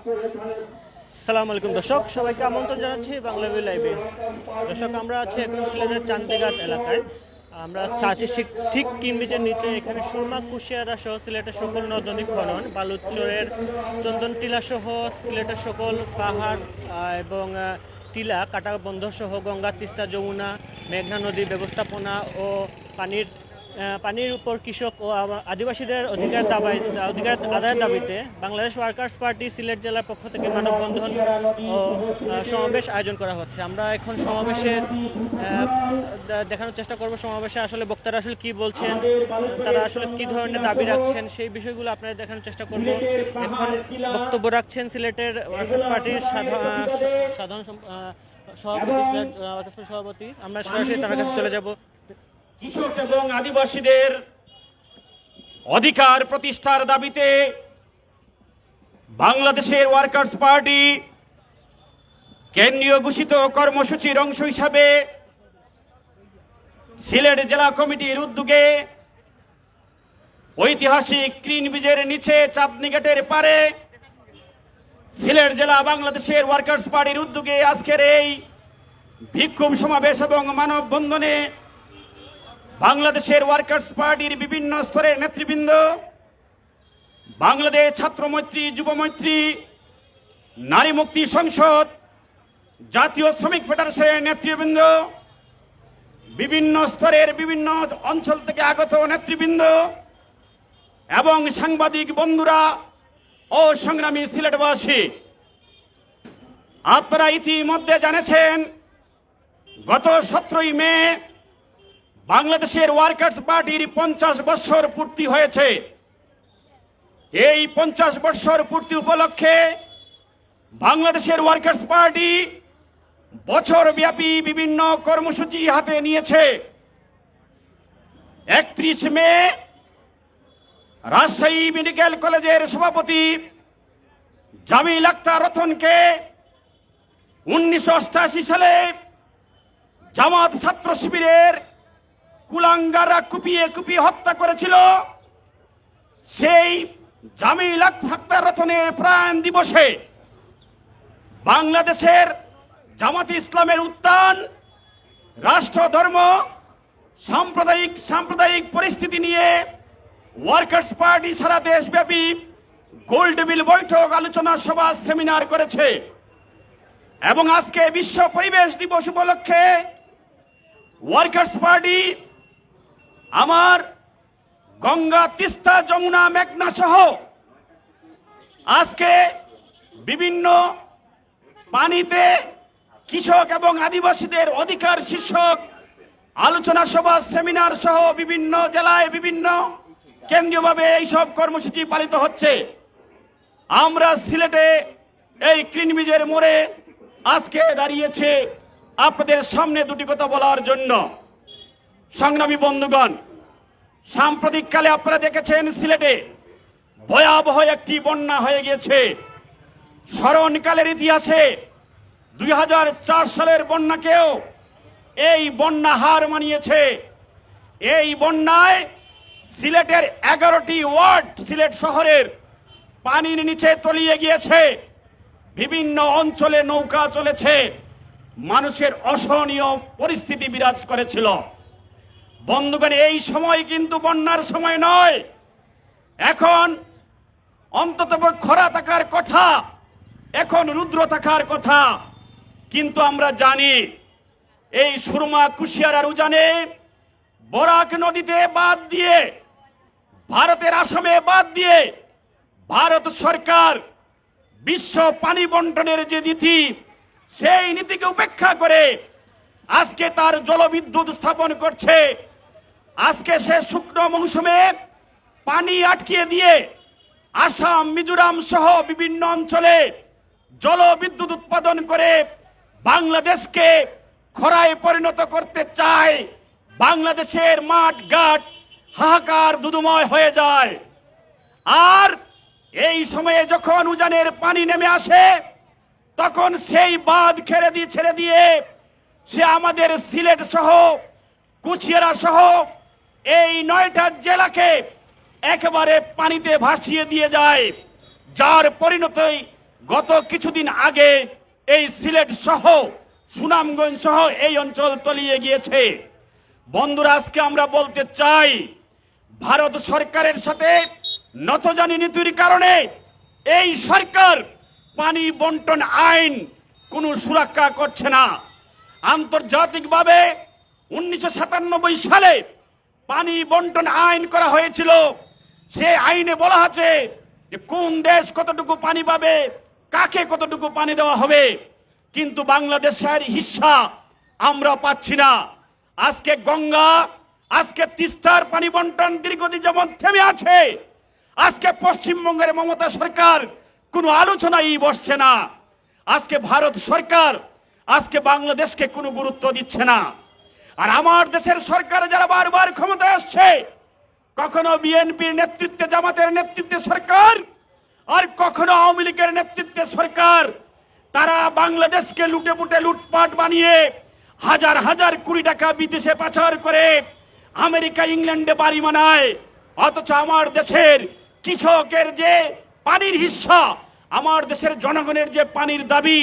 আসসালামু আলাইকুম দর্শক, সবাইকে আমন্ত্রণ জানাচ্ছি বাংলা ভিউ লাইভে। দর্শক, আমরা আছি এখন সিলেটের চান্দিঘাট এলাকায়। আমরা আছি ঠিক কিমবিজের নিচে। এখানে সুরমা, কুশিয়ারা সহ সিলেটের সকল নদ নদী খনন, বালুচরের চন্দন টিলা সহ সিলেটের সকল পাহাড় এবং টিলা কাটা বন্ধ সহ গঙ্গা, তিস্তা, যমুনা, মেঘনা নদী ব্যবস্থাপনা ও পানির উপর কৃষক ও আদিবাসীদের অধিকার আদায়ের দাবিতে বাংলাদেশ ওয়ার্কার্স পার্টি সিলেট জেলার পক্ষ থেকে মানববন্ধন ও সমাবেশ আয়োজন করা হচ্ছে। আমরা এখন সমাবেশের দেখানোর চেষ্টা করব সমাবেশে আসলে বক্তারা আসলে কি বলছেন, তারা আসলে কি ধরনের দাবি রাখছেন, সেই বিষয়গুলো আপনাদের দেখানোর চেষ্টা করব। এখন বক্তব্য রাখছেন সিলেটের ওয়ার্কার্স পার্টির সাধারণ সভাপতি। আমরা সরাসরি তার কাছে চলে যাব। কৃষক এবং আদিবাসীদের অধিকার প্রতিষ্ঠার দাবিতে বাংলাদেশের ওয়ার্কার্স পার্টি কেন্দ্রীয় ঘোষিত কর্মসূচির অংশ হিসাবে সিলেট জেলা কমিটির উদ্যোগে ঐতিহাসিক গ্রিন ব্রিজের নিচে চাঁদনী গেটের পারে সিলেট জেলা বাংলাদেশের ওয়ার্কার্স পার্টির উদ্যোগে আজকের এই বিক্ষোভ সমাবেশ এবং মানববন্ধনে বাংলাদেশের ওয়ার্কার্স পার্টির বিভিন্ন স্তরের নেতৃবৃন্দ, বাংলাদেশ ছাত্র মৈত্রী, যুব মৈত্রী, নারী মুক্তি সংসদ, জাতীয় শ্রমিক ফেডারেশনের নেতৃবৃন্দ, বিভিন্ন স্তরের বিভিন্ন অঞ্চল থেকে আগত নেতৃবৃন্দ এবং সাংবাদিক বন্ধুরা ও সংগ্রামী সিলেটবাসী, আপনারা ইতিমধ্যে জানেছেন গত 17ই মে বাংলাদেশের ওয়ার্কার্স পার্টির 50 বছর পূর্তি হয়েছে। এই 50 বছর পূর্তি উপলক্ষে বাংলাদেশের ওয়ার্কার্স পার্টি বছরব্যাপী বিভিন্ন কর্মসূচি হাতে নিয়েছে। 31 মে রাজশাহী মেডিকেল কলেজের সভাপতি জামিল আক্তার রতনকে 1988 সালে জামাত ছাত্র শিবিরের কুলাঙ্গাররা কুপিয়ে হত্যা করেছিল। সেই জামিল আক্তার রতনের প্রাণ দিবসে বাংলাদেশের জামাত ইসলামের উত্থান, রাষ্ট্র ধর্ম সাম্প্রদায়িক পরিস্থিতি নিয়ে ওয়ার্কার্স পার্টি সারা দেশব্যাপী গোলটেবিল বৈঠক, আলোচনা সভা, সেমিনার করেছে এবং আজকে বিশ্ব পরিবেশ দিবস উপলক্ষে ওয়ার্কার্স পার্টি আমার গঙ্গা, তিস্তা, যমুনা, মেঘনা সহ আজকে বিভিন্ন পানিতে কৃষক এবং আদিবাসীদের অধিকার শীর্ষক আলোচনা সভা, সেমিনার সহ বিভিন্ন জেলায় বিভিন্ন কেন্দ্রীয়ভাবে এইসব কর্মসূচি পালিত হচ্ছে। আমরা সিলেটে এই গ্রিন ব্রিজের মোড়ে আজকে দাঁড়িয়েছে আপনাদের সামনে দুটি কথা বলার জন্য। সংগ্রামী বন্ধুগণ, সাম্প্রতিককালে আপনারা দেখেছেন সিলেটে ভয়াবহ একটি বন্যা হয়ে গিয়েছে। স্মরণকালের ইতিহাসে 2004 সালের বন্যাকেও এই বন্যা হার মানিয়েছে। এই বন্যায় সিলেটের 11টি ওয়ার্ড সিলেট শহরের পানির নিচে তলিয়ে গিয়েছে। বিভিন্ন অঞ্চলে নৌকা চলেছে। মানুষের অসহনীয় পরিস্থিতি বিরাজ করেছিল। বন্ধুগণ, এই সময় কিন্তু বন্যার সময় নয়। এখন অন্তত খরা থাকার কথা, এখন রুদ্র থাকার কথা। কিন্তু আমরা জানি এই সুরমা, কুশিয়ারার উজানে বরাক নদীতে বাদ দিয়ে, ভারতের আসামে বাদ দিয়ে ভারত সরকার বিশ্ব পানি বন্টনের যে নীতি, সেই নীতিকে উপেক্ষা করে আজকে তার জলবিদ্যুৎ স্থাপন করছে। আজকে সে শুকনো মৌসুমে পানি আটকিয়ে দিয়ে আসাম, মিজোরাম সহ বিভিন্ন অঞ্চলে জলবিদ্যুৎ উৎপাদন করে বাংলাদেশকে খরায় পরিণত করতে চায়। বাংলাদেশের মাঠ ঘাট হাহাকার দুদুময় হয়ে যায়। আর এই সময়ে যখন উজানের পানি নেমে আসে, তখন সেই বাঁধ ছেড়ে দিয়ে সে আমাদের সিলেট সহ, কুশিয়ারা সহ এই 9টা জেলাকে একেবারে পানিতে ভাসিয়ে দিয়ে যায়। যার পরিণতি গত কিছুদিন আগে এই সিলেট সহ সুনামগঞ্জ সহ এই অঞ্চল তলিয়ে গিয়েছে। বন্ধুরা, আজকে আমরা বলতে চাই, ভারত সরকারের সাথে নতজানি নীতির কারণে এই সরকার পানি বন্টন আইন কোনো সুরক্ষা করছে না। আন্তর্জাতিকভাবে 1997 সালে পানি বন্টন আইন করা হয়েছিল। সে আইনে বলা আছে যে কোন দেশ কতটুকু পানি পাবে, কাকে কতটুকু পানি দেওয়া হবে, কিন্তু বাংলাদেশের হিস্সা আমরা পাচ্ছি না। আজকে গঙ্গা, আজকে তিস্তার পানি বন্টন দীর্ঘদিন যেমন থেমে আছে, আজকে পশ্চিমবঙ্গের মমতা সরকার কোনো আলোচনাই বসছে না। আজকে ভারত সরকার আজকে বাংলাদেশকে কোনো গুরুত্ব দিচ্ছে না। আর আমার দেশের সরকার যারা বারবার ক্ষমতায় আসছে, কখনো বিএনপির নেতৃত্বে, জামাতের নেতৃত্বে সরকার, আর কখনো আওয়ামী লীগের নেতৃত্বে সরকার, তারা বাংলাদেশকে লুটে পুটে লুটপাট বানিয়ে হাজার হাজার কোটি টাকা বিদেশে পাচার করে আমেরিকা ইংল্যান্ডে বাড়ি বানায়। অথচ আমার দেশের কৃষকের যে পানির হিস্সা, আমার দেশের জনগণের যে পানির দাবি,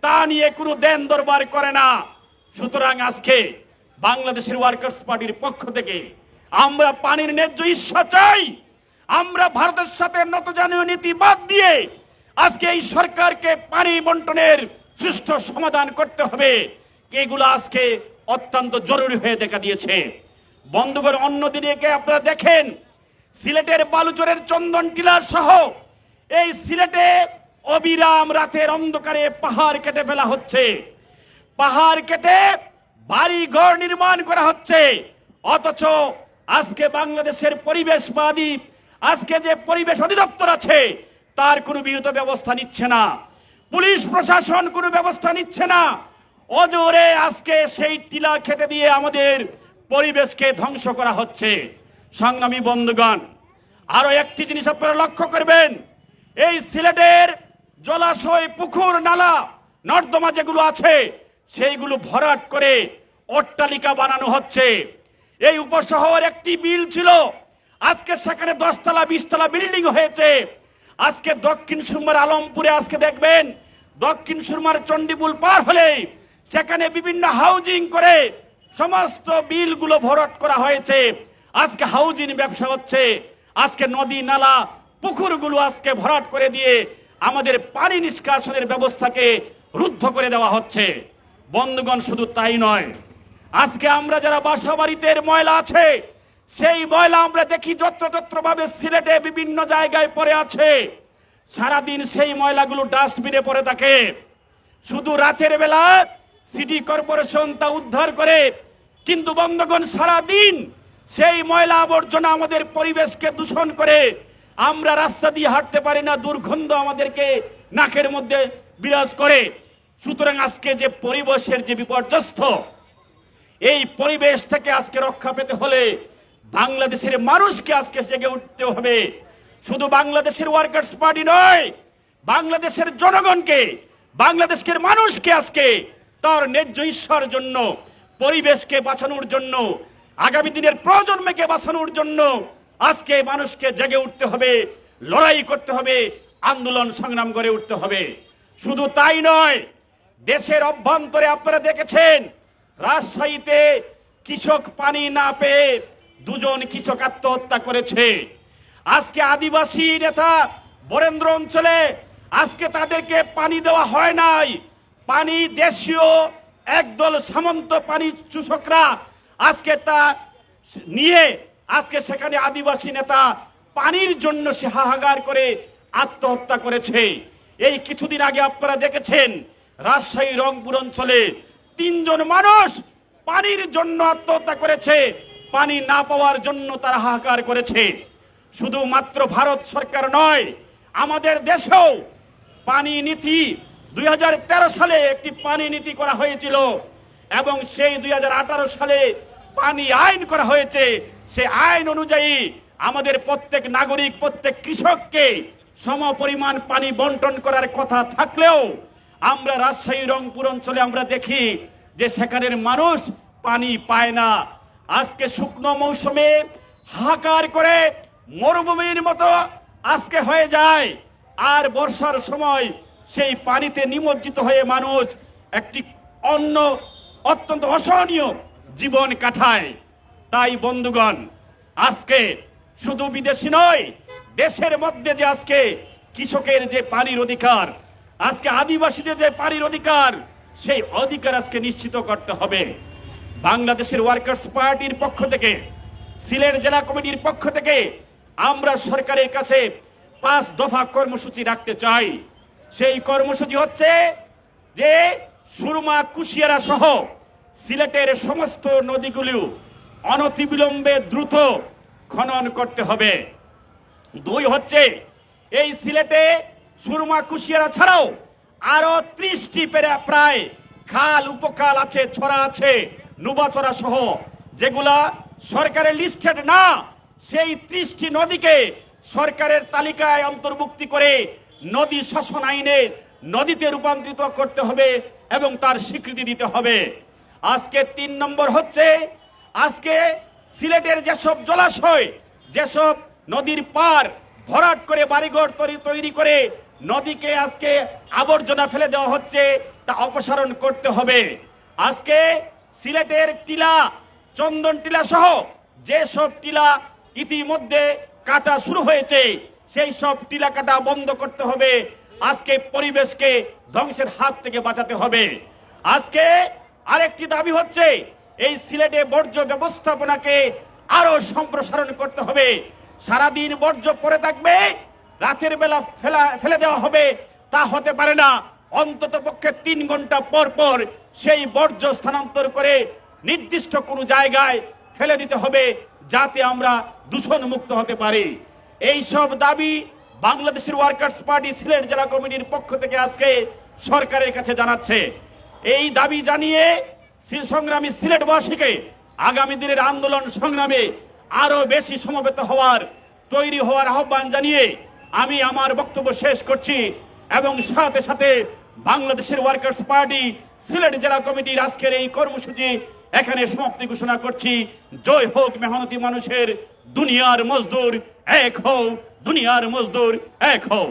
তা নিয়ে কোনো দেন দরবার করে না। সুতরাং আজকে বাংলাদেশের ওয়ার্কার্স পার্টির পক্ষ থেকে আমরা পানির ন্যায্য হিস্সা চাই। আমরা ভারতের সাথে নতজানীয় নীতি বাদ দিয়ে আজকে এই সরকারকে পানি বন্টনের সুষ্ঠু সমাধান করতে হবে। এগুলো আজকে অত্যন্ত জরুরি হয়ে দেখা দিয়েছে। বন্ধুগণ, অন্যদিকে আপনারা দেখেন, সিলেটের বালুচরের চন্দন টিলা সহ এই সিলেটে অবিরাম রাতের অন্ধকারে পাহাড় কেটে ফেলা হচ্ছে, পাহাড় কেটে বাড়ি ঘর নির্মাণ করা হচ্ছে। অথচ আজকে বাংলাদেশের পরিবেশবাদী, আজকে যে পরিবেশ অধিদপ্তর আছে, তার কোনো বিহিত ব্যবস্থা নিচ্ছে না। পুলিশ প্রশাসন কোনো ব্যবস্থা নিচ্ছে না। অজোরে আজকে সেই টিলা কেটে দিয়ে আমাদের পরিবেশকে ধ্বংস করা হচ্ছে। সংগ্রামী বন্ধুগণ, আরো একটি জিনিস আপনারা লক্ষ্য করবেন, এই সিলেটের জলাশয়, পুকুর, নালা, নর্দমা যেগুলো আছে, সেইগুলো ভরাট করে অট্টালিকা বানানো হচ্ছে। এই উপশহর একটি বিল ছিল, আজকে সেখানে 10 তলা 20 তলা বিল্ডিং হয়েছে। আজকে দক্ষিণ সুরমার আলমপুরে আজকে দেখবেন, দক্ষিণ সুরমার চণ্ডীপুল পার হলে সেখানে বিভিন্ন হাউজিং করে সমস্ত বিলগুলো ভরাট করা হয়েছে। আজকে হাউজিং ব্যবসা হচ্ছে। আজকে নদী, নালা, পুকুরগুলো আজকে ভরাট করে দিয়ে আমাদের পানি নিষ্কাশনের ব্যবস্থাকে রুদ্ধ করে দেওয়া হচ্ছে। বন্ধুগণ, শুধু তাই নয়, আজকে আমরা যারা বাসা বাড়িতে ময়লা আছে, সেই ময়লা আমরা দেখি যত্রতত্র ভাবে সিলেটে বিভিন্ন জায়গায় পড়ে আছে। সারাদিন সেই ময়লাগুলো ডাস্টবিনে পড়ে থাকে। শুধু রাতের বেলা সিটি কর্পোরেশন তা উদ্ধার করে, কিন্তু বন্ধুগণ, সারাদিন সেই ময়লা আবর্জনা আমাদের পরিবেশকে দূষণ করে। আমরা রাস্তা দিয়ে হাঁটতে পারি না, দুর্গন্ধ আমাদেরকে নাকের মধ্যে বিরাজ করে। সুতরাং আজকে যে পরিবেশের যে বিপর্যস্ত, এই পরিবেশ থেকে আজকে রক্ষা পেতে হলে বাংলাদেশের মানুষকে আজকে জেগে উঠতে হবে। শুধু বাংলাদেশের ওয়ার্কার্স পার্টি নয়, বাংলাদেশের জনগণকে, বাংলাদেশের মানুষকে আজকে তার ন্যায্য ইচ্ছার জন্য, পরিবেশকে বাঁচানোর জন্য, আগামী দিনের প্রজন্মকে বাঁচানোর জন্য আজকে মানুষকে জেগে উঠতে হবে, লড়াই করতে হবে, আন্দোলন সংগ্রাম করে উঠতে হবে। শুধু তাই নয়, দেশের অভ্যন্তরে আপনারা দেখেছেন, রাজশাহীতে কৃষক পানি না পেয়ে 2 জন কৃষক আত্মহত্যা করেছে। আজকে আদিবাসী নেতা বরেন্দ্র অঞ্চলে আজকে তাদেরকে পানি দেওয়া হয় নাই। পানি দেশীয় একদল সামন্ত পানি চুষকরা আজকে তা নিয়ে আজকে সেখানে আদিবাসী নেতা পানির জন্য সে হাহাকার করে আত্মহত্যা করেছে। এই কিছুদিন আগে আপনারা দেখেছেন, রাজশাহী রংপুর অঞ্চলে 3 জন মানুষ পানির জন্য আত্মহত্যা করেছে, পানি না পাওয়ার জন্য তারা হাহাকার করেছে। শুধুমাত্র ভারত সরকার নয়, আমাদের দেশেও পানি নীতি 2013 সালে একটি পানি নীতি করা হয়েছিল এবং সেই 2018 সালে পানি আইন করা হয়েছে। সেই আইন অনুযায়ী আমাদের প্রত্যেক নাগরিক, প্রত্যেক কৃষককে সমপরিমাণ পানি বন্টন করার কথা থাকলেও আমরা রাজশাহী রংপুর অঞ্চলে আমরা দেখি যে সেখানের মানুষ পানি পায় না। আজকে শুকনো মৌসুমে হাহাকার করে মরুভূমির মতো আজকে হয়ে যায়, আর বর্ষার সময় সেই পানিতে নিমজ্জিত হয়ে মানুষ একটি অত্যন্ত অসহনীয় জীবন কাটায়। তাই বন্ধুগণ, আজকে শুধু বিদেশি নয়, দেশের মধ্যে যে আজকে কৃষকের যে পানির অধিকার, আজকে আদিবাসীদের যে পানির অধিকার, সেই অধিকার আজকে নিশ্চিত করতে হবে। বাংলাদেশের ওয়ার্কার্স পার্টির পক্ষ থেকে, সিলেট জেলা কমিটির পক্ষ থেকে আমরা সরকারের কাছে 5 দফা কর্মসূচি রাখতে চাই। সেই কর্মসূচি হচ্ছে যে সুরমা কুশিয়ারা সহ সিলেটের সমস্ত নদীগুলো অনতিবিলম্বে দ্রুত খনন করতে হবে। 2 হচ্ছে এই সিলেটে সুরমা কুশিয়ারা ছাড়াও আরো 30টি প্রায় খাল উপখাল আছে, ছড়া আছে, নুবাছড়া সহ, যেগুলা সরকারের লিস্টেড না, সেই 30টি নদীকে সরকারের তালিকায় অন্তর্ভুক্তি করে নদী শাসন আইনে নদীতে রূপান্তরিত করতে হবে এবং তার স্বীকৃতি দিতে হবে। আজকে 3 নম্বর হচ্ছে, আজকে সিলেটের যেসব জলাশয়, যেসব নদীর পার ভরাট করে বাড়িঘর তৈরি করে নদীকে আজকে আবর্জনা ফেলে দেওয়া হচ্ছে, তা অপসারণ করতে হবে। আজকে সিলেটের টিলা, চন্দন টিলা সহ যেসব টিলা ইতিমধ্যে কাটা শুরু হয়েছে, সেই সব টিলা কাটা বন্ধ করতে হবে। আজকে পরিবেশকে ধ্বংসের হাত থেকে বাঁচাতে হবে। আজকে আরেকটি দাবি হচ্ছে, এই সিলেটে বর্জ্য ব্যবস্থাপনাকে আরো সম্প্রসারণ করতে হবে। সারাদিন বর্জ্য পড়ে থাকবে, রাতের বেলা ফেলে দেওয়া হবে, তা হতে পারে না। অন্তত পক্ষে 3 ঘন্টা পর পর সেই বর্জ্য স্থানান্তর করে নির্দিষ্ট কোনো জায়গায় ফেলে দিতে হবে, যাতে আমরা দূষণ মুক্ত হতে পারি। এই সব দাবি বাংলাদেশের ওয়ার্কার্স পার্টি সিলেট জেলা কমিটির পক্ষ থেকে আজকে সরকারের কাছে জানাচ্ছে। এই দাবি জানিয়ে সংগ্রামী সিলেটবাসীকে আগামী দিনের আন্দোলন সংগ্রামে আরো বেশি সমবেত হওয়ার, তৈরি হওয়ার আহ্বান জানিয়ে আমি আমার বক্তব্য শেষ করছি এবং সাথে সাথে বাংলাদেশের ওয়ার্কার্স পার্টি সিলেট জেলা কমিটির আজকের এই কর্মসূচি এখানে সমাপ্তি ঘোষণা করছি। জয় হোক মেহনতি মানুষের, দুনিয়ার মজদুর এক হও, দুনিয়ার মজদুর এক হও।